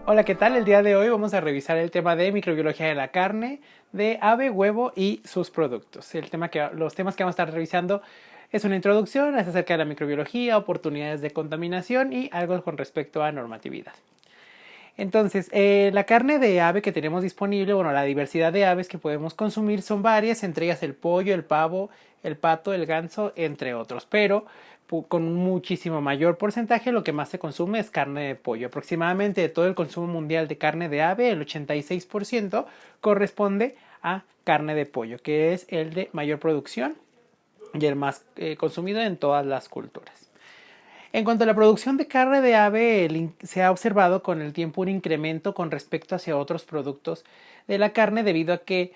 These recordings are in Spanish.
Hola, ¿qué tal? El día de hoy vamos a revisar el tema de microbiología de la carne, de ave, huevo y sus productos. Los temas que vamos a estar revisando es una introducción, es acerca de la microbiología, oportunidades de contaminación y algo con respecto a normatividad. Entonces, la carne de ave que tenemos disponible, bueno, la diversidad de aves que podemos consumir son varias, entre ellas el pollo, el pavo, el pato, el ganso, entre otros, pero con un muchísimo mayor porcentaje lo que más se consume es carne de pollo. Aproximadamente de todo el consumo mundial de carne de ave, el 86% corresponde a carne de pollo, que es el de mayor producción y el más consumido en todas las culturas. En cuanto a la producción de carne de ave, se ha observado con el tiempo un incremento con respecto hacia otros productos de la carne, debido a que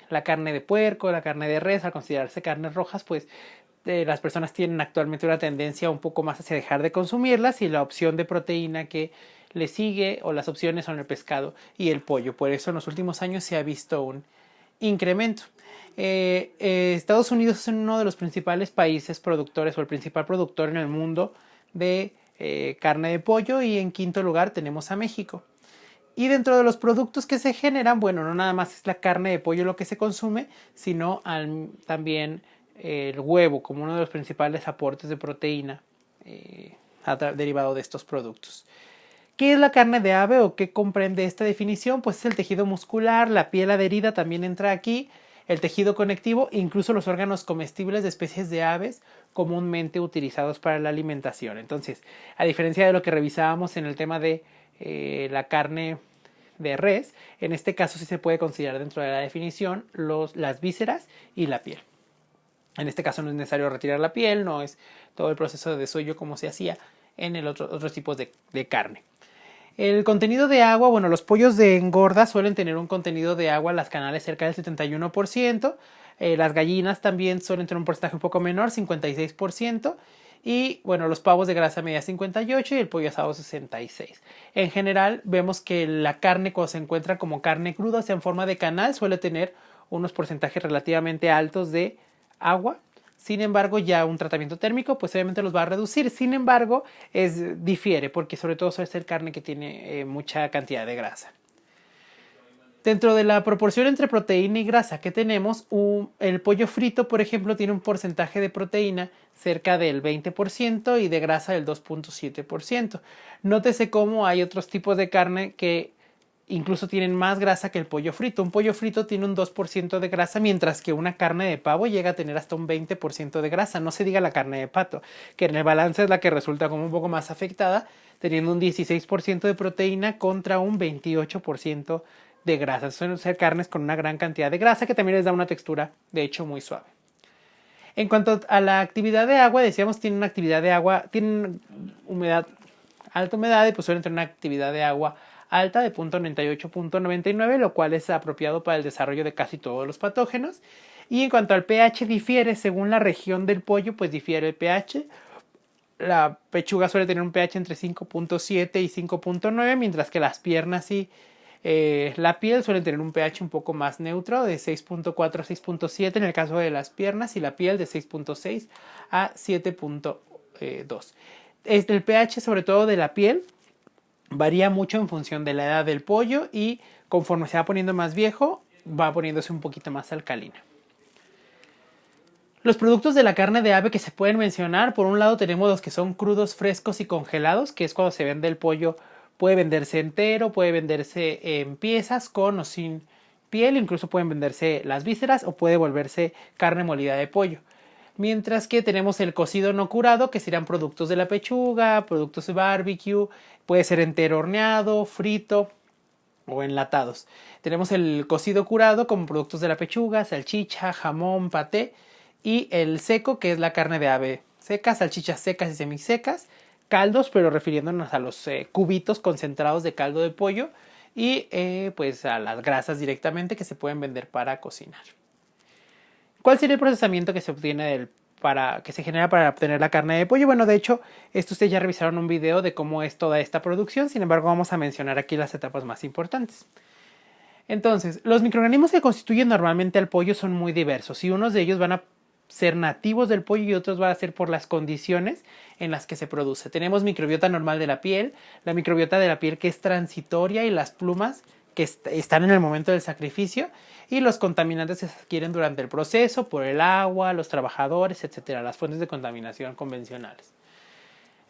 la carne de puerco, la carne de res, al considerarse carnes rojas, pues las personas tienen actualmente una tendencia un poco más hacia dejar de consumirlas, y la opción de proteína que le sigue, o las opciones, son el pescado y el pollo. Por eso en los últimos años se ha visto un incremento. Estados Unidos es uno de los principales países productores, o el principal productor en el mundo de carne de pollo, y en quinto lugar tenemos a México. Y dentro de los productos que se generan, bueno, no nada más es la carne de pollo lo que se consume, sino también el huevo como uno de los principales aportes de proteína derivado de estos productos. ¿Qué es la carne de ave o qué comprende esta definición? Pues es el tejido muscular, la piel adherida también entra aquí, el tejido conectivo e incluso los órganos comestibles de especies de aves comúnmente utilizados para la alimentación. Entonces, a diferencia de lo que revisábamos en el tema de la carne de res, en este caso sí se puede considerar dentro de la definición las vísceras y la piel. En este caso no es necesario retirar la piel, no es todo el proceso de desollo como se hacía en otros tipos de carne. El contenido de agua, bueno, los pollos de engorda suelen tener un contenido de agua en las canales cerca del 71%, las gallinas también suelen tener un porcentaje un poco menor, 56%, y bueno, los pavos de grasa media 58% y el pollo asado 66%. En general vemos que la carne, cuando se encuentra como carne cruda, o sea en forma de canal, suele tener unos porcentajes relativamente altos de agua. Sin embargo, ya un tratamiento térmico pues obviamente los va a reducir. Sin embargo, difiere, porque sobre todo suele ser carne que tiene mucha cantidad de grasa. Dentro de la proporción entre proteína y grasa que tenemos, el pollo frito, por ejemplo, tiene un porcentaje de proteína cerca del 20% y de grasa del 2.7%. Nótese cómo hay otros tipos de carne que incluso tienen más grasa que el pollo frito. Un pollo frito tiene un 2% de grasa, mientras que una carne de pavo llega a tener hasta un 20% de grasa. No se diga la carne de pato, que en el balance es la que resulta como un poco más afectada, teniendo un 16% de proteína contra un 28% de grasa. Suelen ser carnes con una gran cantidad de grasa, que también les da una textura, de hecho, muy suave. En cuanto a la actividad de agua, decíamos, tienen una actividad de agua, tienen alta humedad, y pues suelen tener una actividad de agua alta de 0.98, 0.99, lo cual es apropiado para el desarrollo de casi todos los patógenos. Y en cuanto al pH, difiere según la región del pollo, pues difiere el pH. La pechuga suele tener un pH entre 5.7 y 5.9, mientras que las piernas y la piel suelen tener un pH un poco más neutro, de 6.4 a 6.7 en el caso de las piernas, y la piel de 6.6 a 7.2. El pH, sobre todo de la piel, varía mucho en función de la edad del pollo, y conforme se va poniendo más viejo va poniéndose un poquito más alcalina. Los productos de la carne de ave que se pueden mencionar, por un lado tenemos los que son crudos, frescos y congelados, que es cuando se vende el pollo. Puede venderse entero, puede venderse en piezas, con o sin piel, incluso pueden venderse las vísceras, o puede volverse carne molida de pollo. Mientras que tenemos el cocido no curado, que serían productos de la pechuga, productos de barbecue, puede ser entero horneado, frito o enlatados. Tenemos el cocido curado como productos de la pechuga, salchicha, jamón, paté, y el seco, que es la carne de ave seca, salchichas secas y semisecas, caldos, pero refiriéndonos a los cubitos concentrados de caldo de pollo, y pues a las grasas directamente que se pueden vender para cocinar. ¿Cuál sería el procesamiento que se obtiene que se genera para obtener la carne de pollo? Bueno, de hecho, ustedes ya revisaron un video de cómo es toda esta producción. Sin embargo, vamos a mencionar aquí las etapas más importantes. Entonces, los microorganismos que constituyen normalmente al pollo son muy diversos, y unos de ellos van a ser nativos del pollo y otros van a ser por las condiciones en las que se produce. Tenemos microbiota normal de la piel, la microbiota de la piel que es transitoria y las plumas que están en el momento del sacrificio, y los contaminantes se adquieren durante el proceso por el agua, los trabajadores, etcétera, las fuentes de contaminación convencionales.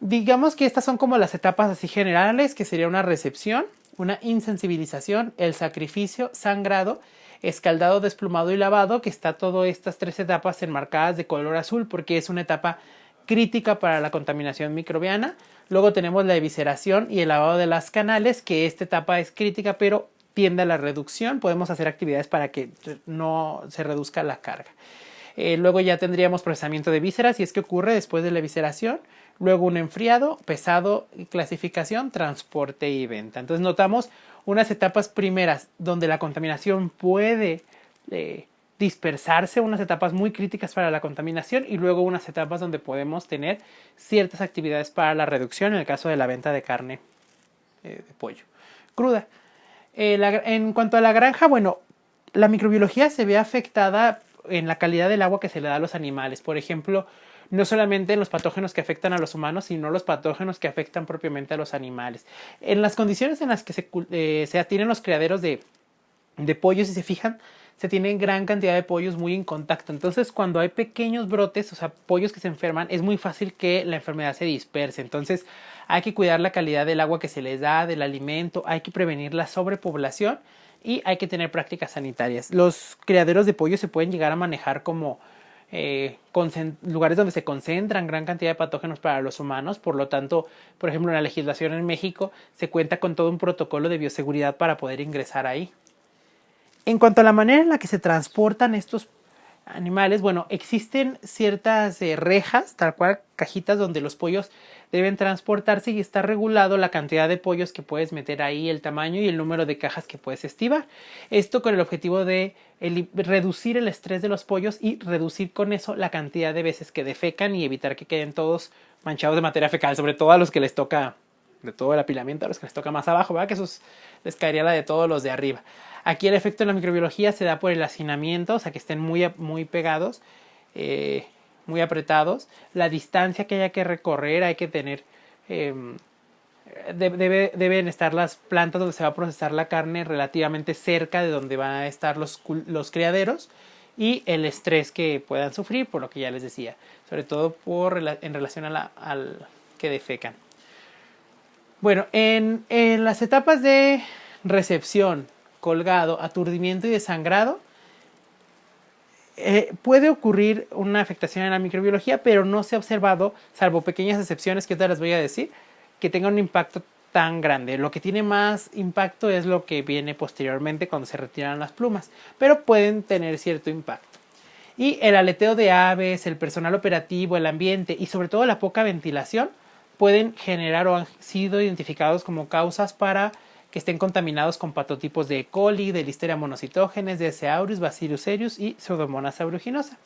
Digamos que estas son como las etapas así generales, que sería una recepción, una insensibilización, el sacrificio, sangrado, escaldado, desplumado y lavado, que está todas estas 3 etapas enmarcadas de color azul porque es una etapa crítica para la contaminación microbiana. Luego tenemos la evisceración y el lavado de las canales, que esta etapa es crítica pero tiende a la reducción. Podemos hacer actividades para que no se reduzca la carga. Luego ya tendríamos procesamiento de vísceras, y es que ocurre después de la evisceración. Luego un enfriado, pesado, clasificación, transporte y venta. Entonces notamos unas etapas primeras donde la contaminación puede dispersarse, unas etapas muy críticas para la contaminación, y luego unas etapas donde podemos tener ciertas actividades para la reducción, en el caso de la venta de carne de pollo cruda. En cuanto a la granja, bueno, la microbiología se ve afectada en la calidad del agua que se le da a los animales. Por ejemplo, no solamente en los patógenos que afectan a los humanos, sino los patógenos que afectan propiamente a los animales. En las condiciones en las que se tienen los criaderos de pollos, si se fijan, se tiene gran cantidad de pollos muy en contacto. Entonces, cuando hay pequeños brotes, o sea, pollos que se enferman, es muy fácil que la enfermedad se disperse. Entonces, hay que cuidar la calidad del agua que se les da, del alimento, hay que prevenir la sobrepoblación y hay que tener prácticas sanitarias. Los criaderos de pollo se pueden llegar a manejar como lugares donde se concentran gran cantidad de patógenos para los humanos. Por lo tanto, por ejemplo, en la legislación en México se cuenta con todo un protocolo de bioseguridad para poder ingresar ahí. En cuanto a la manera en la que se transportan estos animales, bueno, existen ciertas rejas, tal cual cajitas donde los pollos deben transportarse, y está regulado la cantidad de pollos que puedes meter ahí, el tamaño y el número de cajas que puedes estibar. Esto con el objetivo de reducir el estrés de los pollos y reducir con eso la cantidad de veces que defecan y evitar que queden todos manchados de materia fecal, sobre todo a los que les toca de todo el apilamiento, a los que les toca más abajo, ¿verdad? Que esos les caería la de todos los de arriba. Aquí el efecto en la microbiología se da por el hacinamiento, o sea, que estén muy pegados, muy apretados. La distancia que haya que recorrer, hay que tener... deben estar las plantas donde se va a procesar la carne relativamente cerca de donde van a estar los criaderos, y el estrés que puedan sufrir, por lo que ya les decía, sobre todo en relación al que defecan. Bueno, en las etapas de recepción, colgado, aturdimiento y desangrado, puede ocurrir una afectación en la microbiología, pero no se ha observado, salvo pequeñas excepciones que ahorita les voy a decir, que tenga un impacto tan grande. Lo que tiene más impacto es lo que viene posteriormente cuando se retiran las plumas, pero pueden tener cierto impacto. Y el aleteo de aves, el personal operativo, el ambiente y sobre todo la poca ventilación pueden generar o han sido identificados como causas para que estén contaminados con patotipos de E. coli, de Listeria monocytogenes, de S. aureus, Bacillus cereus y Pseudomonas aeruginosa.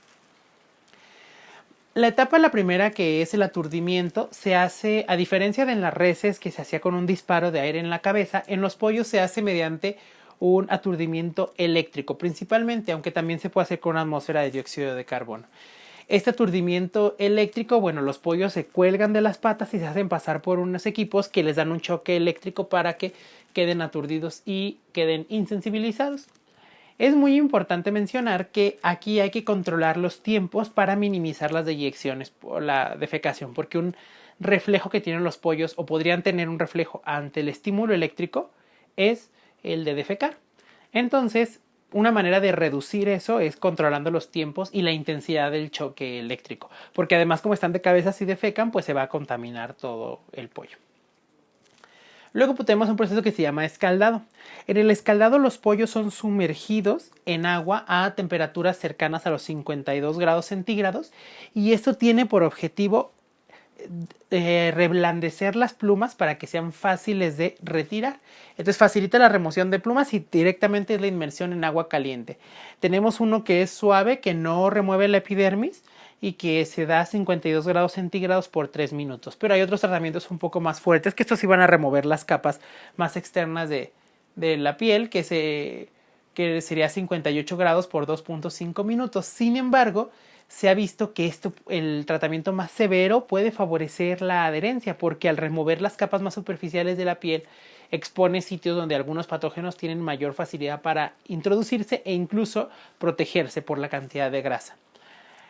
La etapa, la primera, que es el aturdimiento, se hace, a diferencia de en las reses que se hacía con un disparo de aire en la cabeza, en los pollos se hace mediante un aturdimiento eléctrico principalmente, aunque también se puede hacer con una atmósfera de dióxido de carbono. Este aturdimiento eléctrico, bueno, los pollos se cuelgan de las patas y se hacen pasar por unos equipos que les dan un choque eléctrico para que queden aturdidos y queden insensibilizados. Es muy importante mencionar que aquí hay que controlar los tiempos para minimizar las deyecciones por la defecación, porque un reflejo que tienen los pollos, o podrían tener un reflejo ante el estímulo eléctrico, es el de defecar. Entonces, una manera de reducir eso es controlando los tiempos y la intensidad del choque eléctrico, porque además, como están de cabeza, si defecan, pues se va a contaminar todo el pollo. Luego tenemos un proceso que se llama escaldado. En el escaldado los pollos son sumergidos en agua a temperaturas cercanas a los 52 grados centígrados, y esto tiene por objetivo reblandecer las plumas para que sean fáciles de retirar. Entonces facilita la remoción de plumas y directamente es la inmersión en agua caliente. Tenemos uno que es suave, que no remueve la epidermis y que se da a 52 grados centígrados por 3 minutos. Pero hay otros tratamientos un poco más fuertes, que estos sí van a remover las capas más externas de la piel, que sería 58 grados por 2.5 minutos. Sin embargo, se ha visto que el tratamiento más severo puede favorecer la adherencia, porque al remover las capas más superficiales de la piel expone sitios donde algunos patógenos tienen mayor facilidad para introducirse e incluso protegerse por la cantidad de grasa.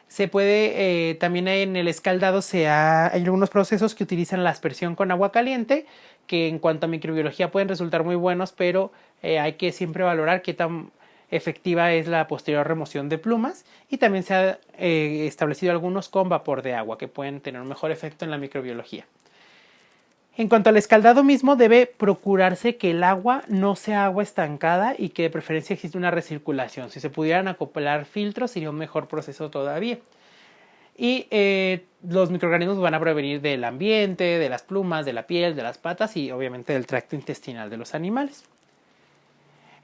Se puede, también en el escaldado hay algunos procesos que utilizan la aspersión con agua caliente, que en cuanto a microbiología pueden resultar muy buenos, pero hay que siempre valorar qué tan efectiva es la posterior remoción de plumas, y también se ha establecido algunos con vapor de agua que pueden tener un mejor efecto en la microbiología. En cuanto al escaldado mismo, debe procurarse que el agua no sea agua estancada y que de preferencia existe una recirculación. Si se pudieran acoplar filtros sería un mejor proceso todavía. Y los microorganismos van a provenir del ambiente, de las plumas, de la piel, de las patas y obviamente del tracto intestinal de los animales.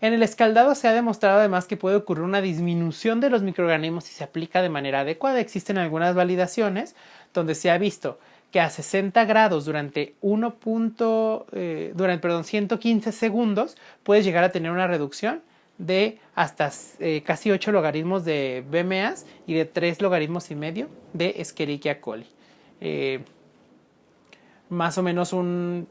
En el escaldado se ha demostrado además que puede ocurrir una disminución de los microorganismos si se aplica de manera adecuada. Existen algunas validaciones donde se ha visto que a 60 grados durante 115 segundos puedes llegar a tener una reducción de hasta casi 8 logaritmos de BMAs y de 3 logaritmos y medio de Escherichia coli. Más o menos una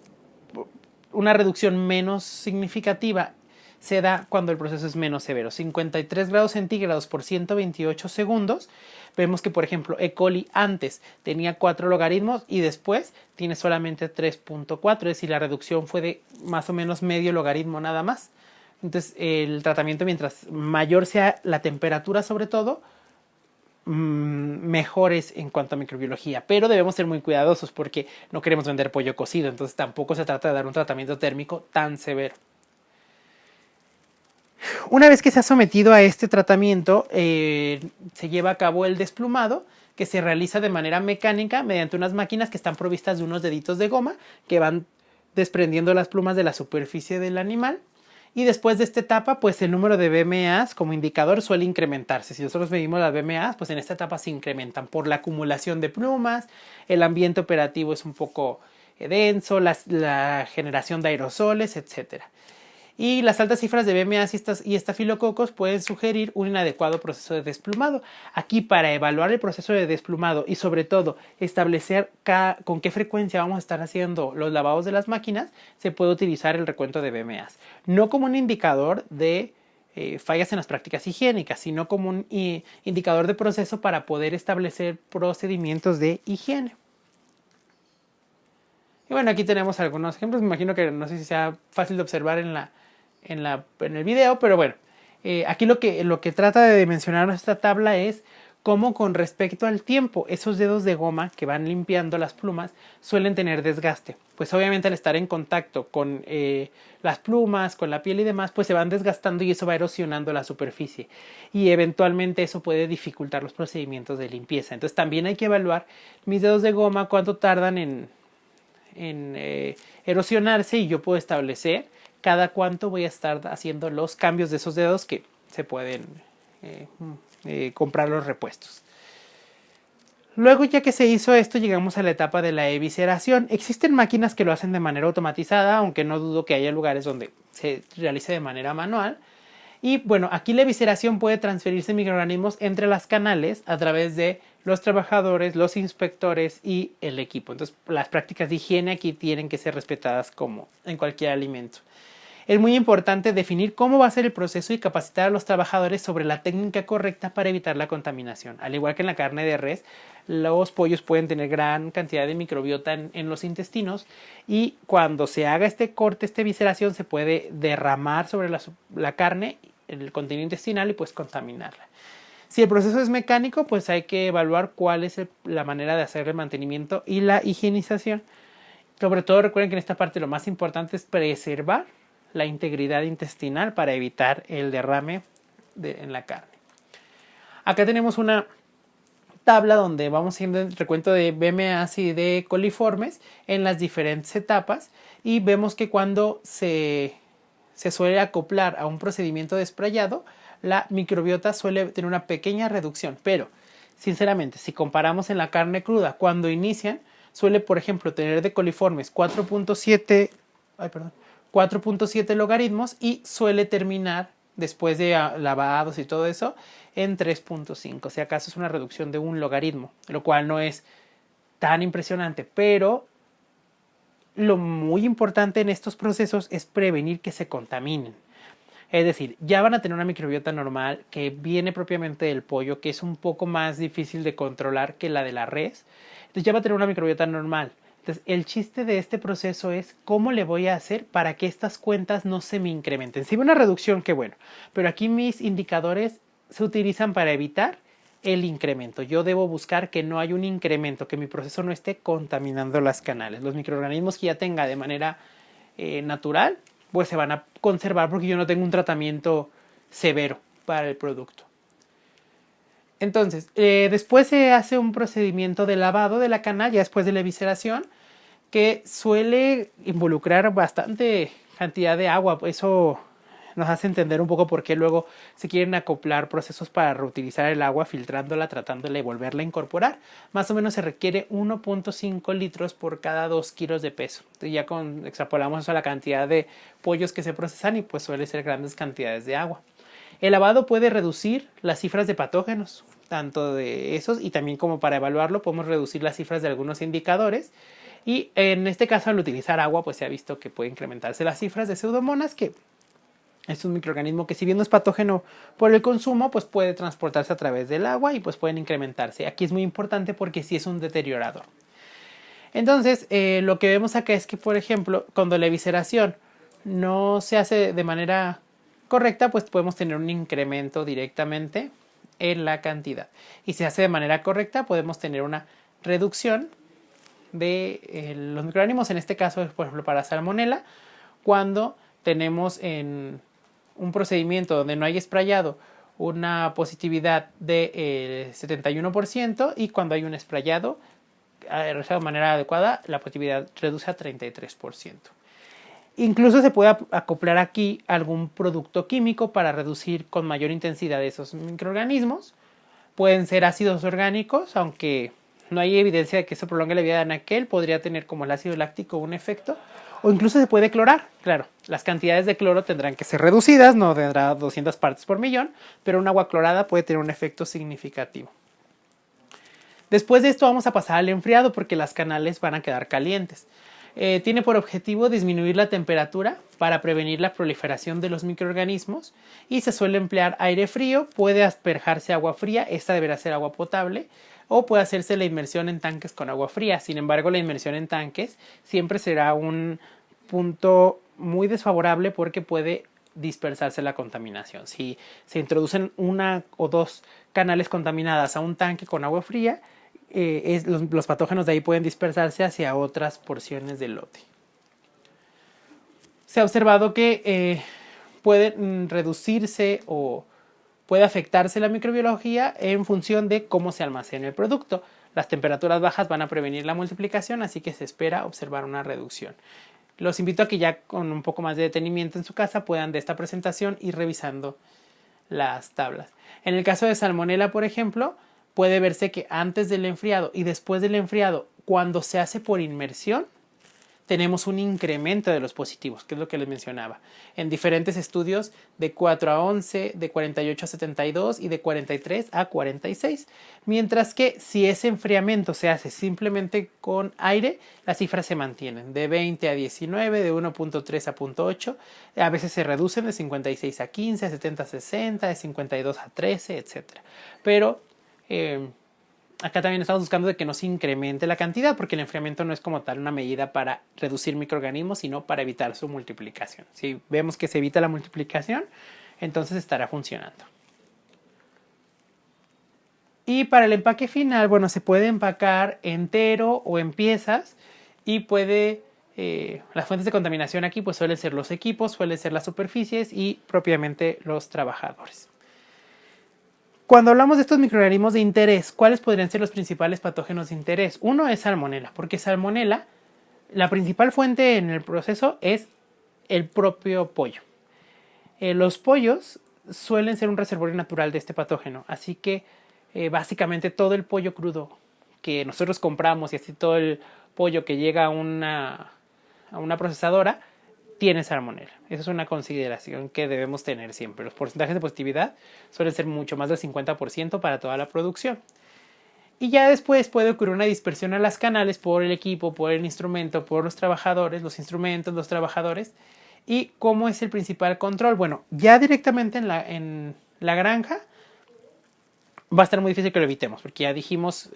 reducción menos significativa se da cuando el proceso es menos severo. 53 grados centígrados por 128 segundos. Vemos que, por ejemplo, E. coli antes tenía 4 logaritmos y después tiene solamente 3.4, es decir, la reducción fue de más o menos medio logaritmo nada más. Entonces, el tratamiento, mientras mayor sea la temperatura sobre todo, mejor es en cuanto a microbiología, pero debemos ser muy cuidadosos porque no queremos vender pollo cocido, entonces tampoco se trata de dar un tratamiento térmico tan severo. Una vez que se ha sometido a este tratamiento, se lleva a cabo el desplumado, que se realiza de manera mecánica mediante unas máquinas que están provistas de unos deditos de goma que van desprendiendo las plumas de la superficie del animal. Y después de esta etapa, pues el número de BMAs como indicador suele incrementarse. Si nosotros medimos las BMAs, pues en esta etapa se incrementan por la acumulación de plumas, el ambiente operativo es un poco denso, la generación de aerosoles, etc. Y las altas cifras de BMAs y estafilococos pueden sugerir un inadecuado proceso de desplumado. Aquí, para evaluar el proceso de desplumado y sobre todo establecer con qué frecuencia vamos a estar haciendo los lavados de las máquinas, se puede utilizar el recuento de BMAs. No como un indicador de fallas en las prácticas higiénicas, sino como un indicador de proceso para poder establecer procedimientos de higiene. Y bueno, aquí tenemos algunos ejemplos. Me imagino que no sé si sea fácil de observar en el video, pero bueno, aquí lo que trata de mencionar esta tabla es cómo, con respecto al tiempo, esos dedos de goma que van limpiando las plumas suelen tener desgaste. Pues obviamente al estar en contacto con las plumas, con la piel y demás, pues se van desgastando y eso va erosionando la superficie y eventualmente eso puede dificultar los procedimientos de limpieza. Entonces también hay que evaluar mis dedos de goma, cuánto tardan en erosionarse, y yo puedo establecer cada cuánto voy a estar haciendo los cambios de esos dedos, que se pueden comprar los repuestos. Luego, ya que se hizo esto, llegamos a la etapa de la evisceración. Existen máquinas que lo hacen de manera automatizada, aunque no dudo que haya lugares donde se realice de manera manual. Y bueno, aquí la evisceración puede transferirse microorganismos entre las canales a través de los trabajadores, los inspectores y el equipo. Entonces, las prácticas de higiene aquí tienen que ser respetadas como en cualquier alimento. Es muy importante definir cómo va a ser el proceso y capacitar a los trabajadores sobre la técnica correcta para evitar la contaminación. Al igual que en la carne de res, los pollos pueden tener gran cantidad de microbiota en los intestinos, y cuando se haga este corte, esta evisceración, se puede derramar sobre la carne, el contenido intestinal, y pues contaminarla. Si el proceso es mecánico, pues hay que evaluar cuál es la manera de hacer el mantenimiento y la higienización. Sobre todo recuerden que en esta parte lo más importante es preservar la integridad intestinal para evitar el derrame en la carne. Acá tenemos una tabla donde vamos haciendo el recuento de BMAs y de coliformes en las diferentes etapas, y vemos que cuando se suele acoplar a un procedimiento de sprayado, la microbiota suele tener una pequeña reducción, pero sinceramente, si comparamos en la carne cruda, cuando inician, suele, por ejemplo, tener de coliformes 4.7 logaritmos y suele terminar después de lavados y todo eso, en 3.5. Si acaso es una reducción de un logaritmo, lo cual no es tan impresionante, pero lo muy importante en estos procesos es prevenir que se contaminen. Es decir, ya van a tener una microbiota normal que viene propiamente del pollo, que es un poco más difícil de controlar que la de la res. Entonces ya va a tener una microbiota normal. Entonces el chiste de este proceso es cómo le voy a hacer para que estas cuentas no se me incrementen. Si ve una reducción, qué bueno. Pero aquí mis indicadores se utilizan para evitar el incremento. Yo debo buscar que no haya un incremento, que mi proceso no esté contaminando las canales. Los microorganismos que ya tenga de manera natural, pues se van a conservar porque yo no tengo un tratamiento severo para el producto. Entonces, después se hace un procedimiento de lavado de la canal, ya después de la evisceración, que suele involucrar bastante cantidad de agua. Eso nos hace entender un poco por qué luego se quieren acoplar procesos para reutilizar el agua, filtrándola, tratándola y volverla a incorporar. Más o menos se requiere 1.5 litros por cada 2 kilos de peso. Entonces ya extrapolamos eso a la cantidad de pollos que se procesan y pues suele ser grandes cantidades de agua. El lavado puede reducir las cifras de patógenos, tanto de esos y también como para evaluarlo podemos reducir las cifras de algunos indicadores. Y en este caso al utilizar agua pues se ha visto que puede incrementarse las cifras de Pseudomonas, que es un microorganismo que si bien no es patógeno por el consumo, pues puede transportarse a través del agua y pues pueden incrementarse. Aquí es muy importante porque sí es un deteriorador. Entonces, lo que vemos acá es que, por ejemplo, cuando la evisceración no se hace de manera correcta, pues podemos tener un incremento directamente en la cantidad. Y si se hace de manera correcta, podemos tener una reducción de los microorganismos. En este caso, por ejemplo, para Salmonella, cuando tenemos en un procedimiento donde no hay sprayado una positividad de 71% y cuando hay un sprayado realizado de manera adecuada, la positividad reduce a 33%. Incluso se puede acoplar aquí algún producto químico para reducir con mayor intensidad esos microorganismos. Pueden ser ácidos orgánicos, aunque no hay evidencia de que eso prolongue la vida de anaquel. Podría tener como el ácido láctico un efecto. O incluso se puede clorar. Claro, las cantidades de cloro tendrán que ser reducidas, no tendrá 200 partes por millón, pero un agua clorada puede tener un efecto significativo. Después de esto vamos a pasar al enfriado porque las canales van a quedar calientes. Tiene por objetivo disminuir la temperatura para prevenir la proliferación de los microorganismos y se suele emplear aire frío, puede asperjarse agua fría, esta deberá ser agua potable, o puede hacerse la inmersión en tanques con agua fría. Sin embargo, la inmersión en tanques siempre será un punto muy desfavorable porque puede dispersarse la contaminación. Si se introducen una o dos canales contaminadas a un tanque con agua fría, los patógenos de ahí pueden dispersarse hacia otras porciones del lote. Se ha observado que puede reducirse o puede afectarse la microbiología en función de cómo se almacena el producto. Las temperaturas bajas van a prevenir la multiplicación, así que se espera observar una reducción. Los invito a que ya con un poco más de detenimiento en su casa puedan de esta presentación ir revisando las tablas. En el caso de Salmonella, por ejemplo, puede verse que antes del enfriado y después del enfriado, cuando se hace por inmersión, tenemos un incremento de los positivos, que es lo que les mencionaba. En diferentes estudios de 4 a 11, de 48 a 72 y de 43 a 46. Mientras que si ese enfriamiento se hace simplemente con aire, las cifras se mantienen de 20 a 19, de 1.3 a 0.8. A veces se reducen de 56 a 15, de 70 a 60, de 52 a 13, etc. Pero acá también estamos buscando de que no se incremente la cantidad porque el enfriamiento no es como tal una medida para reducir microorganismos, sino para evitar su multiplicación. Si vemos que se evita la multiplicación, entonces estará funcionando. Y para el empaque final, bueno, se puede empacar entero o en piezas y puede... las fuentes de contaminación aquí pues suelen ser los equipos, suelen ser las superficies y propiamente los trabajadores. Cuando hablamos de estos microorganismos de interés, ¿cuáles podrían ser los principales patógenos de interés? Uno es Salmonella, porque Salmonella, la principal fuente en el proceso es el propio pollo. Los pollos suelen ser un reservorio natural de este patógeno, así que básicamente todo el pollo crudo que nosotros compramos y así todo el pollo que llega a una procesadora tiene salmonela. Esa es una consideración que debemos tener siempre. Los porcentajes de positividad suelen ser mucho más del 50% para toda la producción. Y ya después puede ocurrir una dispersión a las canales por el equipo, por el instrumento, por los trabajadores, los instrumentos, los trabajadores. ¿Y cómo es el principal control? Bueno, ya directamente en la granja va a estar muy difícil que lo evitemos, porque ya dijimos,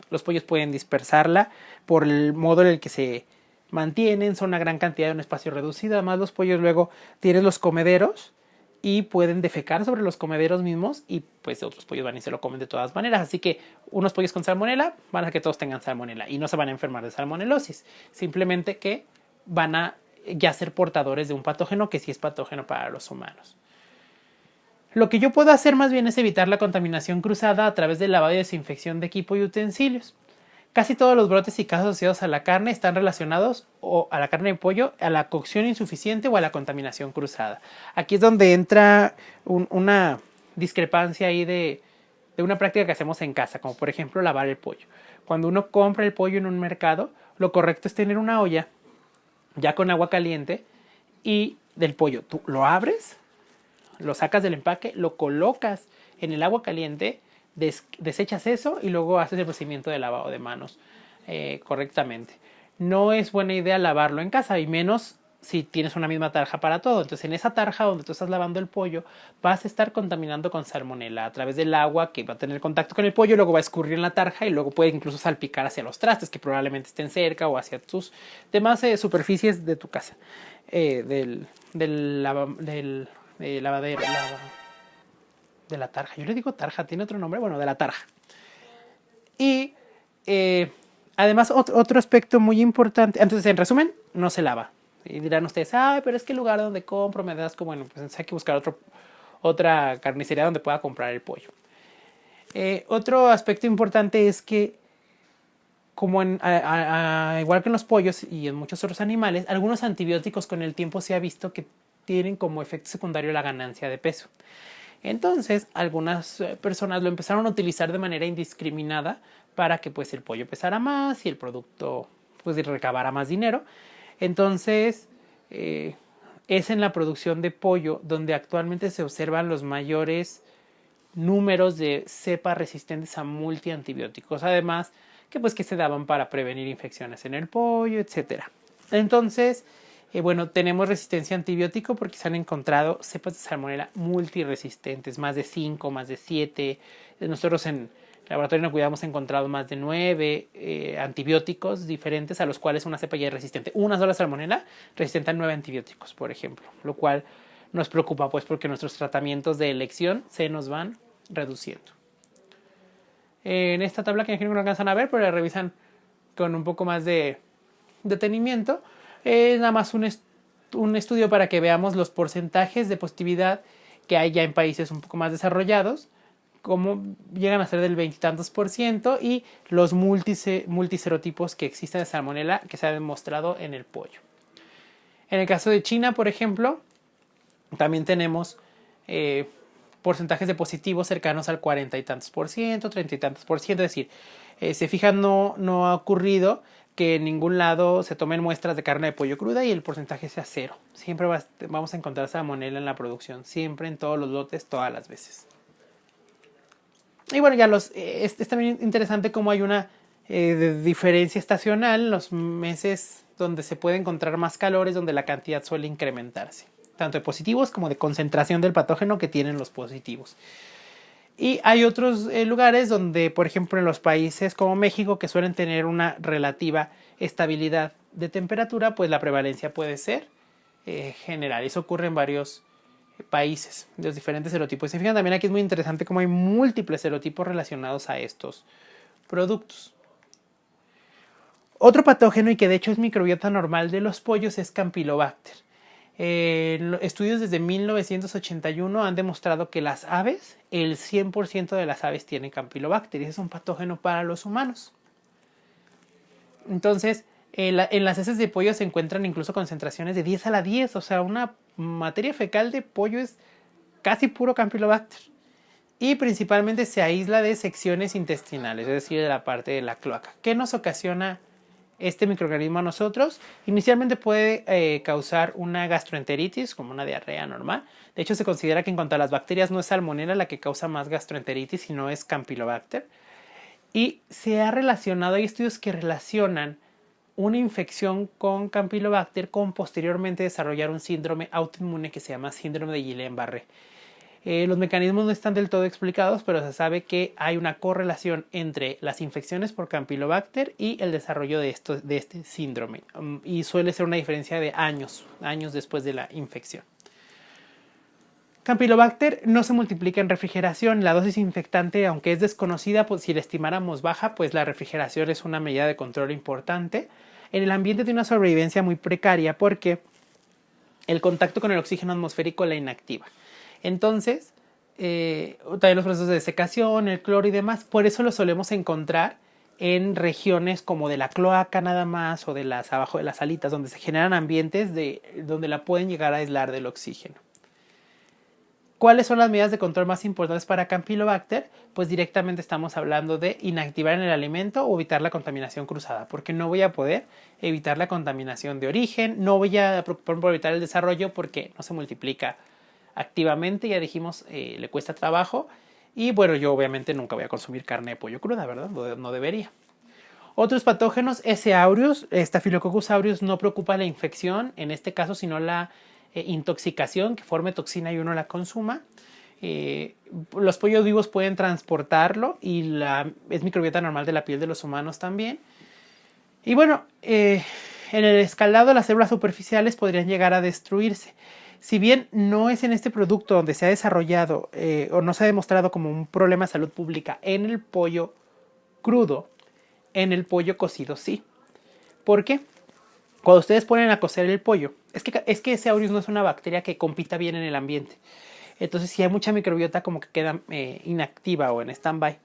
los pollos pueden dispersarla por el modo en el que se mantienen, son una gran cantidad de un espacio reducido. Además, los pollos luego tienen los comederos y pueden defecar sobre los comederos mismos y pues otros pollos van y se lo comen de todas maneras. Así que unos pollos con salmonela van a que todos tengan salmonela y no se van a enfermar de salmonelosis. Simplemente que van a ya ser portadores de un patógeno que sí es patógeno para los humanos. Lo que yo puedo hacer más bien es evitar la contaminación cruzada a través del lavado y desinfección de equipo y utensilios. Casi todos los brotes y casos asociados a la carne están relacionados o a la carne de pollo, a la cocción insuficiente o a la contaminación cruzada. Aquí es donde entra una discrepancia ahí de una práctica que hacemos en casa, como por ejemplo lavar el pollo. Cuando uno compra el pollo en un mercado, lo correcto es tener una olla ya con agua caliente y del pollo. Tú lo abres, lo sacas del empaque, lo colocas en el agua caliente, desechas eso y luego haces el procedimiento de lavado de manos correctamente. No es buena idea lavarlo en casa y menos si tienes una misma tarja para todo. Entonces en esa tarja donde tú estás lavando el pollo vas a estar contaminando con salmonela a través del agua que va a tener contacto con el pollo, luego va a escurrir en la tarja y luego puede incluso salpicar hacia los trastes que probablemente estén cerca o hacia tus demás superficies de tu casa, del lavadero, de la tarja. Yo le digo tarja, tiene otro nombre, bueno, de la tarja. Y además otro aspecto muy importante, entonces en resumen, no se lava. Y dirán ustedes, ay, pero es que el lugar donde compro me das como, bueno, pues hay que buscar otra carnicería donde pueda comprar el pollo. Otro aspecto importante es que, como igual que en los pollos y en muchos otros animales, algunos antibióticos con el tiempo se ha visto que tienen como efecto secundario la ganancia de peso. Entonces, algunas personas lo empezaron a utilizar de manera indiscriminada para que pues el pollo pesara más y el producto pues recabara más dinero. Entonces, es en la producción de pollo donde actualmente se observan los mayores números de cepas resistentes a multiantibióticos, además que se daban para prevenir infecciones en el pollo, etc. Entonces, bueno, tenemos resistencia a antibiótico porque se han encontrado cepas de salmonela multiresistentes, más de 5, más de 7. Nosotros en el laboratorio no cuidamos encontrado más de 9 antibióticos diferentes a los cuales una cepa ya es resistente. Una sola salmonela resistente a 9 antibióticos, por ejemplo, lo cual nos preocupa pues porque nuestros tratamientos de elección se nos van reduciendo. En esta tabla que no alcanzan a ver, pero la revisan con un poco más de detenimiento, es nada más un estudio para que veamos los porcentajes de positividad que hay ya en países un poco más desarrollados, como llegan a ser del 20 y tantos % y los multiserotipos que existen de salmonela que se ha demostrado en el pollo. En el caso de China, por ejemplo, también tenemos porcentajes de positivos cercanos al 40 y tantos %, 30 y tantos %, es decir, se fijan, no ha ocurrido que en ningún lado se tomen muestras de carne de pollo cruda y el porcentaje sea 0. Siempre vamos a encontrar salmonela en la producción, siempre, en todos los lotes, todas las veces. Y bueno, ya es también interesante cómo hay una diferencia estacional en los meses donde se puede encontrar más calores, donde la cantidad suele incrementarse, tanto de positivos como de concentración del patógeno que tienen los positivos. Y hay otros lugares donde, por ejemplo, en los países como México, que suelen tener una relativa estabilidad de temperatura, pues la prevalencia puede ser general. Eso ocurre en varios países de los diferentes serotipos. Se fijan también aquí es muy interesante cómo hay múltiples serotipos relacionados a estos productos. Otro patógeno, y que de hecho es microbiota normal de los pollos, es Campylobacter. Estudios desde 1981 han demostrado que las aves, el 100% de las aves tienen Campylobacter y es un patógeno para los humanos. Entonces, en las heces de pollo se encuentran incluso concentraciones de 10 a la 10, o sea, una materia fecal de pollo es casi puro Campylobacter. Y principalmente se aísla de secciones intestinales, es decir, de la parte de la cloaca. ¿Qué nos ocasiona este microorganismo a nosotros, inicialmente puede causar una gastroenteritis, como una diarrea normal. De hecho, se considera que en cuanto a las bacterias no es Salmonella la que causa más gastroenteritis, sino es Campylobacter. Y se ha relacionado, hay estudios que relacionan una infección con Campylobacter con posteriormente desarrollar un síndrome autoinmune que se llama síndrome de Guillain-Barré. Los mecanismos no están del todo explicados, pero se sabe que hay una correlación entre las infecciones por Campylobacter y el desarrollo de este síndrome. Y suele ser una diferencia de años después de la infección. Campylobacter no se multiplica en refrigeración. La dosis infectante, aunque es desconocida, pues, si la estimáramos baja, pues la refrigeración es una medida de control importante. En el ambiente tiene una sobrevivencia muy precaria porque el contacto con el oxígeno atmosférico la inactiva. Entonces, también los procesos de desecación, el cloro y demás, por eso lo solemos encontrar en regiones como de la cloaca nada más o de las abajo de las salitas, donde se generan ambientes donde la pueden llegar a aislar del oxígeno. ¿Cuáles son las medidas de control más importantes para Campylobacter? Pues directamente estamos hablando de inactivar en el alimento o evitar la contaminación cruzada, porque no voy a poder evitar la contaminación de origen, no voy a preocuparme por evitar el desarrollo porque no se multiplica activamente, ya dijimos, le cuesta trabajo. Y bueno, yo obviamente nunca voy a consumir carne de pollo cruda, ¿verdad? No debería. Otros patógenos, S. aureus, Staphylococcus aureus no preocupa la infección, en este caso, sino la intoxicación, que forme toxina y uno la consuma. Los pollos vivos pueden transportarlo y es microbiota normal de la piel de los humanos también. Y bueno, en el escaldado las células superficiales podrían llegar a destruirse. Si bien no es en este producto donde se ha desarrollado o no se ha demostrado como un problema de salud pública en el pollo crudo, en el pollo cocido sí. ¿Por qué? Cuando ustedes ponen a cocer el pollo, es que ese aureus no es una bacteria que compita bien en el ambiente. Entonces, si hay mucha microbiota como que queda inactiva o en stand-by.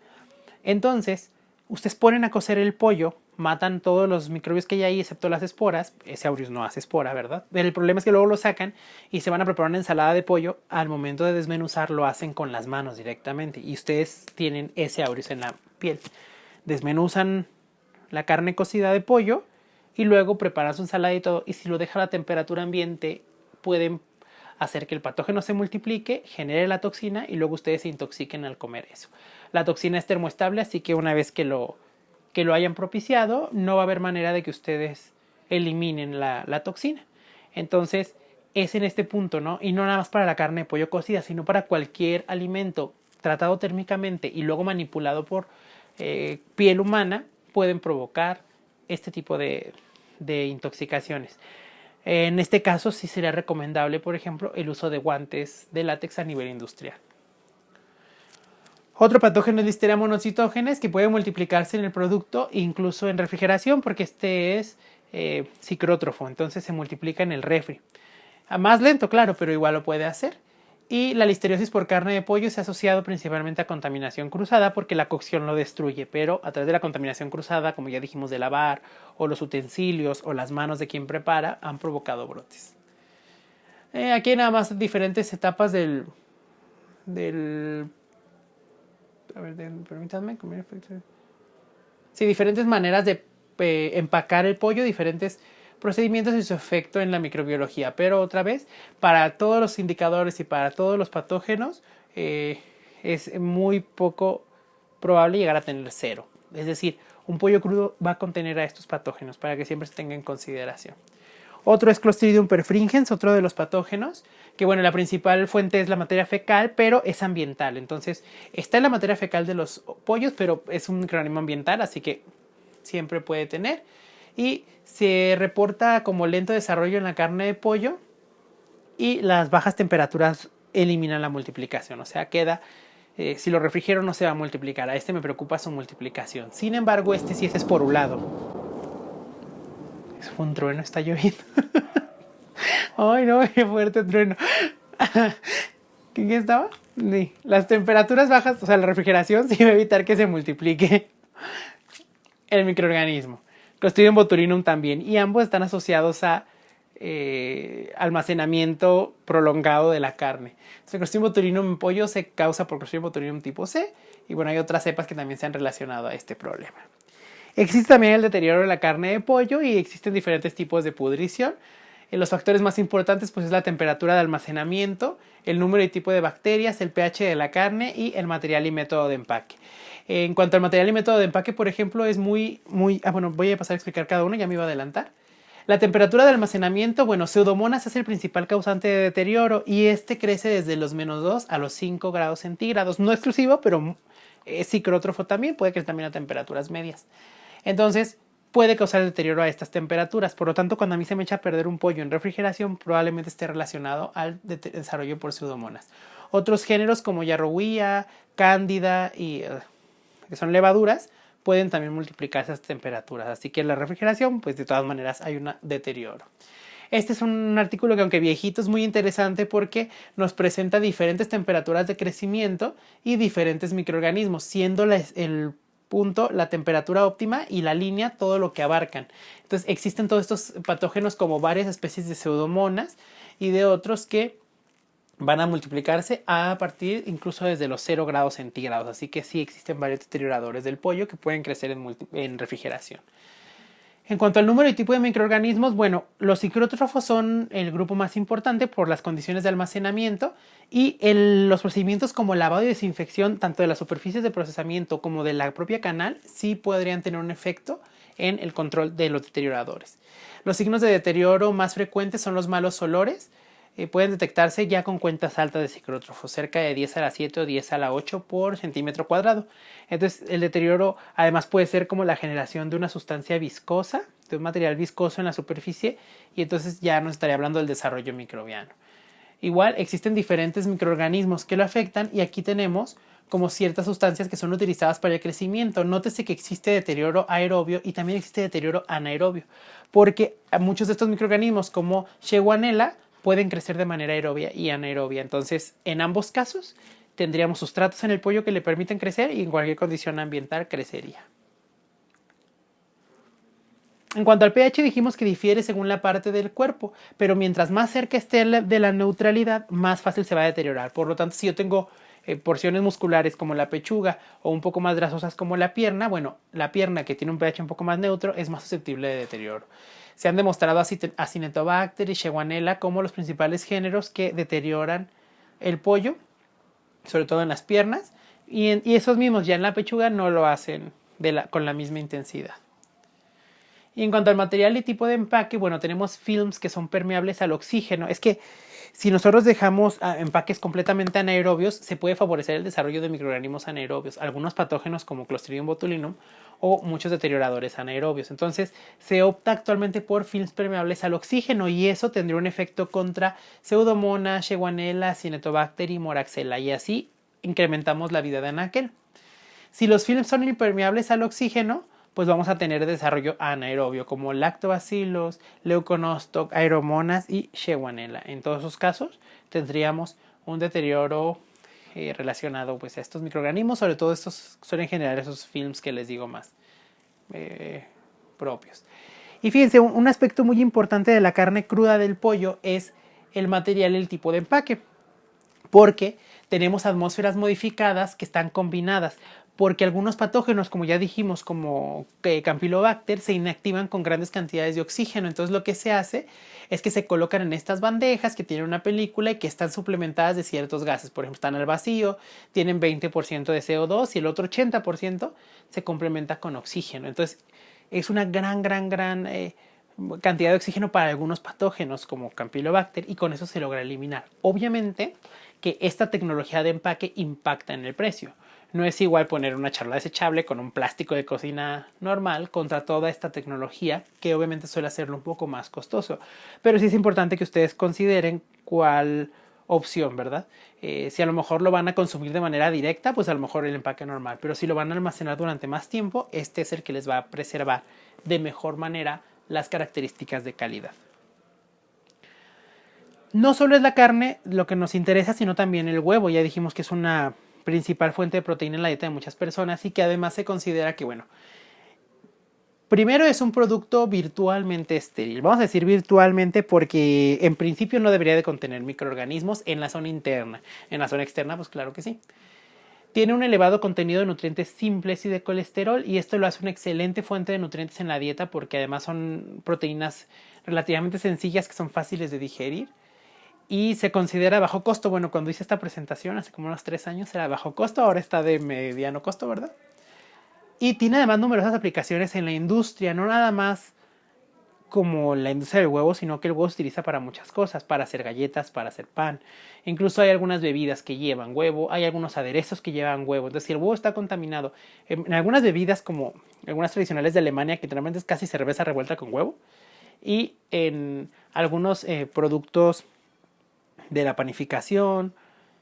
Entonces, ustedes ponen a cocer el pollo, matan todos los microbios que hay ahí, excepto las esporas. Ese aureus no hace espora, ¿verdad? Pero el problema es que luego lo sacan y se van a preparar una ensalada de pollo. Al momento de desmenuzar, lo hacen con las manos directamente. Y ustedes tienen ese aureus en la piel. Desmenuzan la carne cocida de pollo y luego preparan su ensalada y todo. Y si lo dejan a temperatura ambiente, pueden hacer que el patógeno se multiplique, genere la toxina y luego ustedes se intoxiquen al comer eso. La toxina es termoestable, así que una vez que lo hayan propiciado, no va a haber manera de que ustedes eliminen la toxina. Entonces, es en este punto, ¿no? Y no nada más para la carne de pollo cocida, sino para cualquier alimento tratado térmicamente y luego manipulado por piel humana, pueden provocar este tipo de intoxicaciones. En este caso sí sería recomendable, por ejemplo, el uso de guantes de látex a nivel industrial. Otro patógeno es Listeria monocytogenes, que puede multiplicarse en el producto, incluso en refrigeración, porque este es psicrótrofo, entonces se multiplica en el refri. Más lento, claro, pero igual lo puede hacer. Y la listeriosis por carne de pollo se ha asociado principalmente a contaminación cruzada porque la cocción lo destruye, pero a través de la contaminación cruzada, como ya dijimos, de lavar o los utensilios o las manos de quien prepara, han provocado brotes. Aquí hay nada más diferentes etapas a ver, permítanme. Sí, diferentes maneras de empacar el pollo, diferentes procedimientos y su efecto en la microbiología. Pero otra vez, para todos los indicadores y para todos los patógenos, es muy poco probable llegar a tener 0. Es decir, un pollo crudo va a contener a estos patógenos para que siempre se tenga en consideración. Otro es Clostridium perfringens, otro de los patógenos, que bueno, la principal fuente es la materia fecal, pero es ambiental. Entonces, está en la materia fecal de los pollos, pero es un microorganismo ambiental, así que siempre puede tener. Y se reporta como lento desarrollo en la carne de pollo y las bajas temperaturas eliminan la multiplicación. O sea, queda, si lo refrigero no se va a multiplicar. A este me preocupa su multiplicación. Sin embargo, este sí es esporulado. Eso fue un trueno, está lloviendo. Ay, no, qué fuerte trueno. ¿Qué estaba? Sí. Las temperaturas bajas, o sea, la refrigeración sí va a evitar que se multiplique el microorganismo. Clostridium botulinum también. Y ambos están asociados a almacenamiento prolongado de la carne. Entonces, el Clostridium botulinum en pollo se causa por Clostridium botulinum tipo C. Y bueno, hay otras cepas que también se han relacionado a este problema. Existe también el deterioro de la carne de pollo y existen diferentes tipos de pudrición. Los factores más importantes pues es la temperatura de almacenamiento, el número y tipo de bacterias, el pH de la carne y el material y método de empaque. En cuanto al material y método de empaque, por ejemplo, es muy... bueno, voy a pasar a explicar cada uno, ya me iba a adelantar. La temperatura de almacenamiento, bueno, Pseudomonas es el principal causante de deterioro y este crece desde los -2 a los 5 grados centígrados. No exclusivo, pero es psicrótrofo también, puede crecer también a temperaturas medias. Entonces, puede causar deterioro a estas temperaturas. Por lo tanto, cuando a mí se me echa a perder un pollo en refrigeración, probablemente esté relacionado al desarrollo por Pseudomonas. Otros géneros como Yarrowia, Cándida y que son levaduras, pueden también multiplicar esas temperaturas. Así que en la refrigeración, pues de todas maneras hay un deterioro. Este es un artículo que, aunque viejito, es muy interesante porque nos presenta diferentes temperaturas de crecimiento y diferentes microorganismos, siendo el punto la temperatura óptima y la línea todo lo que abarcan. Entonces existen todos estos patógenos como varias especies de Pseudomonas y de otros que van a multiplicarse a partir incluso desde los 0 grados centígrados. Así que sí existen varios deterioradores del pollo que pueden crecer en refrigeración. En cuanto al número y tipo de microorganismos, bueno, los psicrótrofos son el grupo más importante por las condiciones de almacenamiento y los procedimientos como lavado y desinfección tanto de las superficies de procesamiento como de la propia canal sí podrían tener un efecto en el control de los deterioradores. Los signos de deterioro más frecuentes son los malos olores. Pueden detectarse ya con cuentas altas de psicrótrofos, cerca de 10 a la 7 o 10 a la 8 por centímetro cuadrado. Entonces el deterioro además puede ser como la generación de una sustancia viscosa, de un material viscoso en la superficie, y entonces ya nos estaría hablando del desarrollo microbiano. Igual existen diferentes microorganismos que lo afectan y aquí tenemos como ciertas sustancias que son utilizadas para el crecimiento. Nótese que existe deterioro aerobio y también existe deterioro anaerobio, porque muchos de estos microorganismos como Shegwanella pueden crecer de manera aerobia y anaerobia. Entonces, en ambos casos, tendríamos sustratos en el pollo que le permiten crecer y en cualquier condición ambiental crecería. En cuanto al pH, dijimos que difiere según la parte del cuerpo, pero mientras más cerca esté de la neutralidad, más fácil se va a deteriorar. Por lo tanto, si yo tengo porciones musculares como la pechuga o un poco más grasosas como la pierna, bueno, la pierna que tiene un pH un poco más neutro es más susceptible de deterioro. Se han demostrado Acinetobacter y Shegwanella como los principales géneros que deterioran el pollo, sobre todo en las piernas, y esos mismos ya en la pechuga no lo hacen con la misma intensidad. Y en cuanto al material y tipo de empaque, bueno, tenemos films que son permeables al oxígeno. Es que si nosotros dejamos empaques completamente anaerobios, se puede favorecer el desarrollo de microorganismos anaerobios, algunos patógenos como Clostridium botulinum o muchos deterioradores anaerobios. Entonces se opta actualmente por films permeables al oxígeno y eso tendría un efecto contra Pseudomonas, Shegwanella, Acinetobacter y Moraxella, y así incrementamos la vida de anaquel. Si los films son impermeables al oxígeno, pues vamos a tener desarrollo anaerobio como lactobacillus, leuconostoc, aeromonas y Shegwanella. En todos esos casos tendríamos un deterioro relacionado pues, a estos microorganismos, sobre todo estos suelen generar esos films que les digo más propios. Y fíjense, un aspecto muy importante de la carne cruda del pollo es el material y el tipo de empaque, porque tenemos atmósferas modificadas que están combinadas, porque algunos patógenos, como ya dijimos, como Campylobacter, se inactivan con grandes cantidades de oxígeno. Entonces lo que se hace es que se colocan en estas bandejas que tienen una película y que están suplementadas de ciertos gases. Por ejemplo, están al vacío, tienen 20% de CO2 y el otro 80% se complementa con oxígeno. Entonces es una gran cantidad de oxígeno para algunos patógenos como Campylobacter y con eso se logra eliminar. Obviamente que esta tecnología de empaque impacta en el precio. No es igual poner una charla desechable con un plástico de cocina normal contra toda esta tecnología que obviamente suele hacerlo un poco más costoso. Pero sí es importante que ustedes consideren cuál opción, ¿verdad? Si a lo mejor lo van a consumir de manera directa, pues a lo mejor el empaque normal. Pero si lo van a almacenar durante más tiempo, este es el que les va a preservar de mejor manera las características de calidad. No solo es la carne lo que nos interesa, sino también el huevo. Ya dijimos que es una principal fuente de proteína en la dieta de muchas personas y que además se considera que, bueno, primero es un producto virtualmente estéril. Vamos a decir virtualmente porque en principio no debería de contener microorganismos en la zona interna. En la zona externa, pues claro que sí. Tiene un elevado contenido de nutrientes simples y de colesterol, y esto lo hace una excelente fuente de nutrientes en la dieta porque además son proteínas relativamente sencillas que son fáciles de digerir y se considera bajo costo. Bueno, cuando hice esta presentación hace como unos 3 años era bajo costo, ahora está de mediano costo, ¿verdad? Y tiene además numerosas aplicaciones en la industria, no nada más como la industria del huevo, sino que el huevo se utiliza para muchas cosas, para hacer galletas, para hacer pan. Incluso hay algunas bebidas que llevan huevo, hay algunos aderezos que llevan huevo. Entonces, si el huevo está contaminado, en algunas bebidas como algunas tradicionales de Alemania, que realmente es casi cerveza revuelta con huevo, y en algunos productos de la panificación,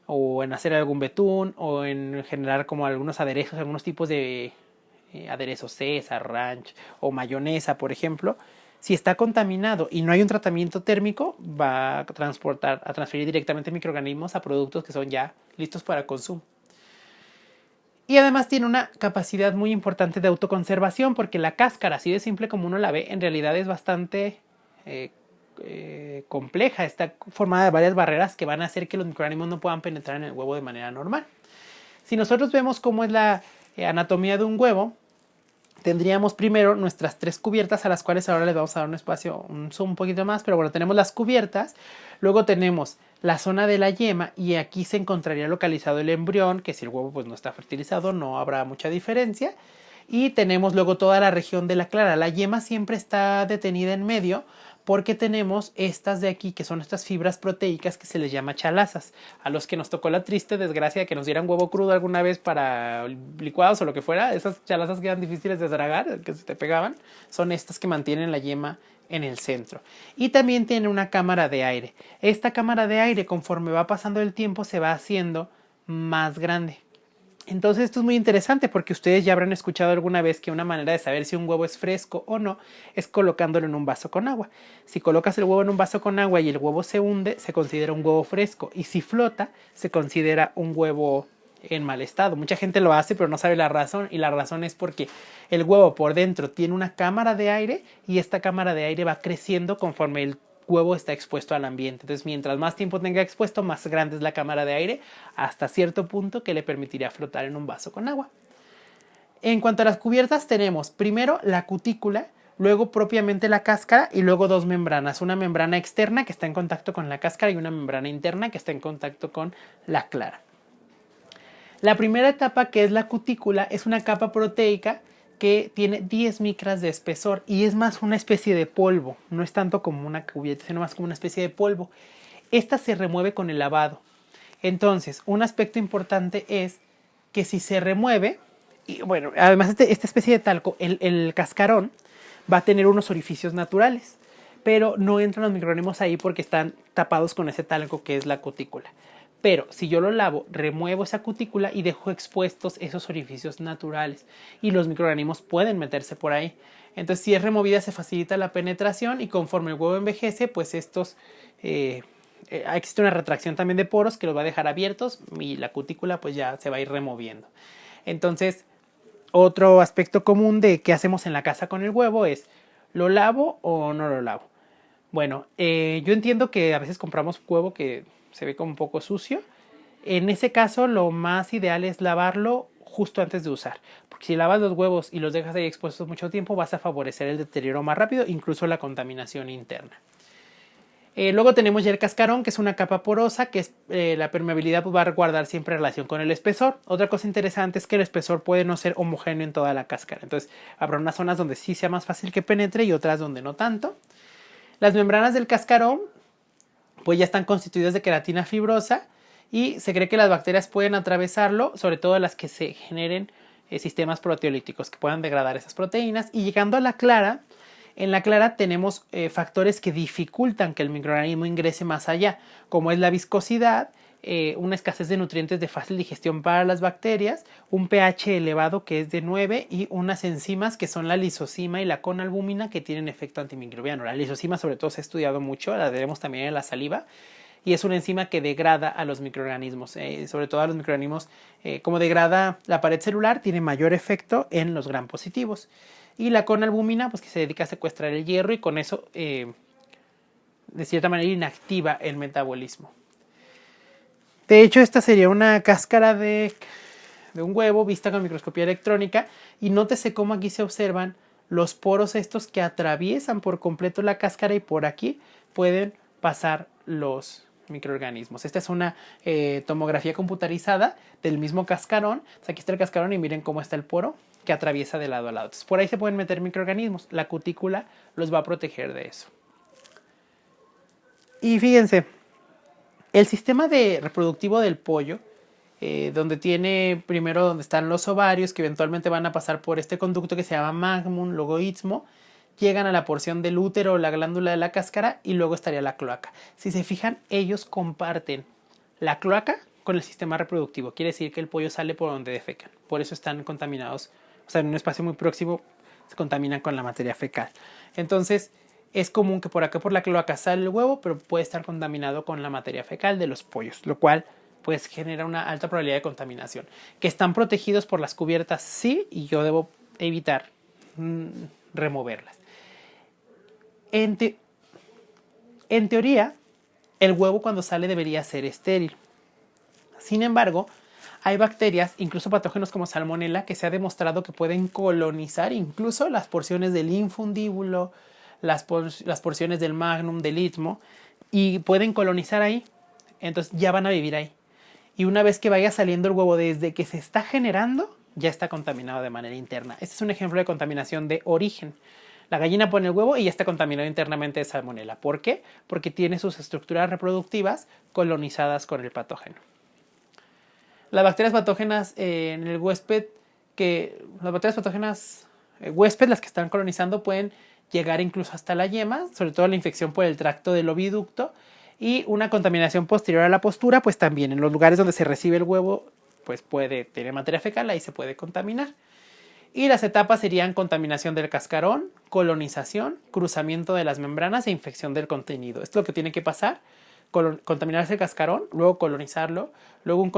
o en hacer algún betún, o en generar como algunos aderezos, algunos tipos de aderezos César, ranch o mayonesa, por ejemplo. Si está contaminado y no hay un tratamiento térmico, va a transferir directamente microorganismos a productos que son ya listos para consumo. Y además tiene una capacidad muy importante de autoconservación, porque la cáscara, así de simple como uno la ve, en realidad es bastante compleja. Está formada de varias barreras que van a hacer que los microorganismos no puedan penetrar en el huevo de manera normal. Si nosotros vemos cómo es la anatomía de un huevo, tendríamos primero nuestras 3 cubiertas, a las cuales ahora les vamos a dar un espacio, un zoom un poquito más, pero bueno, tenemos las cubiertas, luego tenemos la zona de la yema, y aquí se encontraría localizado el embrión, que si el huevo pues no está fertilizado no habrá mucha diferencia, y tenemos luego toda la región de la clara. La yema siempre está detenida en medio, porque tenemos estas de aquí, que son estas fibras proteicas que se les llama chalazas. A los que nos tocó la triste desgracia de que nos dieran huevo crudo alguna vez para licuados o lo que fuera, esas chalazas que eran difíciles de tragar, que se te pegaban, son estas que mantienen la yema en el centro. Y también tiene una cámara de aire. Esta cámara de aire, conforme va pasando el tiempo, se va haciendo más grande. Entonces esto es muy interesante, porque ustedes ya habrán escuchado alguna vez que una manera de saber si un huevo es fresco o no es colocándolo en un vaso con agua. Si colocas el huevo en un vaso con agua y el huevo se hunde, se considera un huevo fresco, y si flota, se considera un huevo en mal estado. Mucha gente lo hace pero no sabe la razón, y la razón es porque el huevo por dentro tiene una cámara de aire, y esta cámara de aire va creciendo conforme el huevo está expuesto al ambiente. Entonces, mientras más tiempo tenga expuesto, más grande es la cámara de aire, hasta cierto punto que le permitiría flotar en un vaso con agua. En cuanto a las cubiertas, tenemos primero la cutícula, luego propiamente la cáscara, y luego 2 membranas. Una membrana externa que está en contacto con la cáscara y una membrana interna que está en contacto con la clara. La primera etapa, que es la cutícula, es una capa proteica que tiene 10 micras de espesor, y es más una especie de polvo, no es tanto como una cubierta, sino más como una especie de polvo. Esta se remueve con el lavado. Entonces, un aspecto importante es que si se remueve, y bueno, además esta especie de talco, el cascarón va a tener unos orificios naturales, pero no entran los microorganismos ahí porque están tapados con ese talco que es la cutícula. Pero si yo lo lavo, remuevo esa cutícula y dejo expuestos esos orificios naturales, y los microorganismos pueden meterse por ahí. Entonces, si es removida, se facilita la penetración, y conforme el huevo envejece, pues existe una retracción también de poros que los va a dejar abiertos, y la cutícula pues ya se va a ir removiendo. Entonces, otro aspecto común de qué hacemos en la casa con el huevo es: ¿lo lavo o no lo lavo? Bueno, yo entiendo que a veces compramos huevo que se ve como un poco sucio. En ese caso, lo más ideal es lavarlo justo antes de usar, porque si lavas los huevos y los dejas ahí expuestos mucho tiempo, vas a favorecer el deterioro más rápido, incluso la contaminación interna. Luego tenemos ya el cascarón, que es una capa porosa, que es la permeabilidad pues va a guardar siempre relación con el espesor. Otra cosa interesante es que el espesor puede no ser homogéneo en toda la cáscara. Entonces, habrá unas zonas donde sí sea más fácil que penetre y otras donde no tanto. Las membranas del cascarón pues ya están constituidas de queratina fibrosa, y se cree que las bacterias pueden atravesarlo, sobre todo las que se generen sistemas proteolíticos que puedan degradar esas proteínas. Y llegando a la clara, en la clara tenemos factores que dificultan que el microorganismo ingrese más allá, como es la viscosidad, una escasez de nutrientes de fácil digestión para las bacterias, un pH elevado que es de 9, y unas enzimas que son la lisozima y la conalbúmina, que tienen efecto antimicrobiano. La lisozima sobre todo se ha estudiado mucho, la tenemos también en la saliva, y es una enzima que degrada a los microorganismos, sobre todo a los microorganismos. Como degrada la pared celular, tiene mayor efecto en los gram positivos. Y la conalbúmina, pues que se dedica a secuestrar el hierro, y con eso de cierta manera inactiva el metabolismo. De hecho, esta sería una cáscara de de un huevo vista con microscopía electrónica, y nótese cómo aquí se observan los poros estos que atraviesan por completo la cáscara y por aquí pueden pasar los microorganismos. Esta es una tomografía computarizada del mismo cascarón. Entonces, aquí está el cascarón y miren cómo está el poro que atraviesa de lado a lado. Entonces, por ahí se pueden meter microorganismos. La cutícula los va a proteger de eso. Y fíjense, el sistema reproductivo del pollo, donde están los ovarios que eventualmente van a pasar por este conducto que se llama magmum, luego istmo, llegan a la porción del útero o la glándula de la cáscara y luego estaría la cloaca. Si se fijan, ellos comparten la cloaca con el sistema reproductivo. Quiere decir que el pollo sale por donde defecan. Por eso están contaminados. O sea, en un espacio muy próximo se contaminan con la materia fecal. Entonces, es común que por acá por la cloaca sale el huevo, pero puede estar contaminado con la materia fecal de los pollos, lo cual pues genera una alta probabilidad de contaminación. Que están protegidos por las cubiertas, sí, y yo debo evitar removerlas. En teoría, el huevo cuando sale debería ser estéril. Sin embargo, hay bacterias, incluso patógenos como Salmonella, que se ha demostrado que pueden colonizar incluso las porciones del infundíbulo, las porciones del magnum, del istmo, y pueden colonizar ahí. Entonces ya van a vivir ahí. Y una vez que vaya saliendo el huevo, desde que se está generando, ya está contaminado de manera interna. Este es un ejemplo de contaminación de origen. La gallina pone el huevo y ya está contaminado internamente de salmonela. ¿Por qué? Porque tiene sus estructuras reproductivas colonizadas con el patógeno. Las bacterias patógenas en el huésped, las que están colonizando, pueden llegar incluso hasta la yema, sobre todo la infección por el tracto del oviducto, y una contaminación posterior a la postura, pues también en los lugares donde se recibe el huevo, pues puede tener materia fecal, ahí se puede contaminar. Y las etapas serían contaminación del cascarón, colonización, cruzamiento de las membranas e infección del contenido. Esto es lo que tiene que pasar: contaminarse el cascarón, luego colonizarlo, luego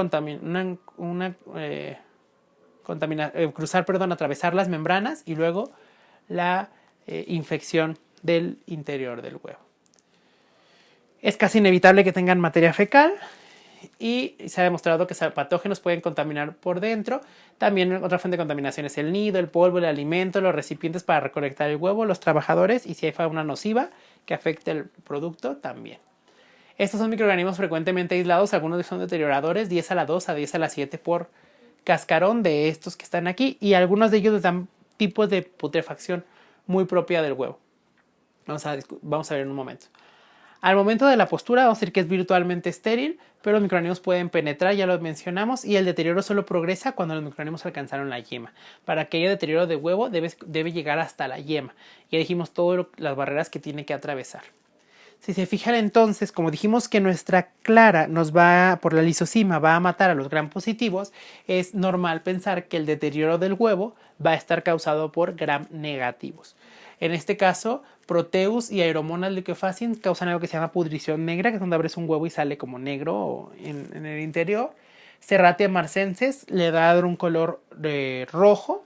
atravesar las membranas y luego la infección del interior del huevo. Es casi inevitable que tengan materia fecal y se ha demostrado que patógenos pueden contaminar por dentro. También otra fuente de contaminación es el nido, el polvo, el alimento, los recipientes para recolectar el huevo, los trabajadores y si hay fauna nociva que afecte el producto también. Estos son microorganismos frecuentemente aislados, algunos son deterioradores, 10 a la 2 a 10 a la 7 por cascarón de estos que están aquí, y algunos de ellos les dan tipos de putrefacción muy propia del huevo. Vamos a ver en un momento. Al momento de la postura vamos a decir que es virtualmente estéril, pero los microorganismos pueden penetrar, ya lo mencionamos, y el deterioro solo progresa cuando los microorganismos alcanzaron la yema. Para que haya deterioro de huevo debe llegar hasta la yema. Ya dijimos todas las barreras que tiene que atravesar. Si se fijan entonces, como dijimos que nuestra clara nos va, por la lisocima, va a matar a los gram positivos, es normal pensar que el deterioro del huevo va a estar causado por gram negativos. En este caso, Proteus y Aeromonas liquefaciens causan algo que se llama pudrición negra, que es donde abres un huevo y sale como negro en el interior. Serratia marcensis le da un color rojo,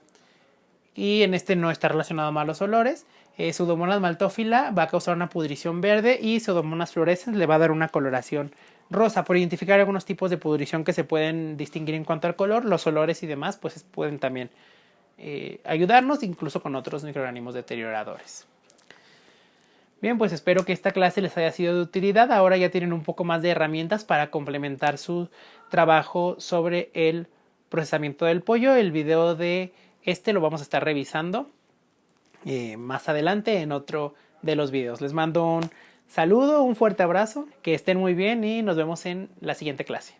y en este no está relacionado a malos olores. Pseudomonas maltófila va a causar una pudrición verde, y Pseudomonas fluorescens le va a dar una coloración rosa. Por identificar algunos tipos de pudrición que se pueden distinguir en cuanto al color, los olores y demás, pues pueden también ayudarnos, incluso con otros microorganismos deterioradores. Bien, pues espero que esta clase les haya sido de utilidad. Ahora ya tienen un poco más de herramientas para complementar su trabajo sobre el procesamiento del pollo. El video de lo vamos a estar revisando más adelante en otro de los videos. Les mando un saludo, un fuerte abrazo, que estén muy bien y nos vemos en la siguiente clase.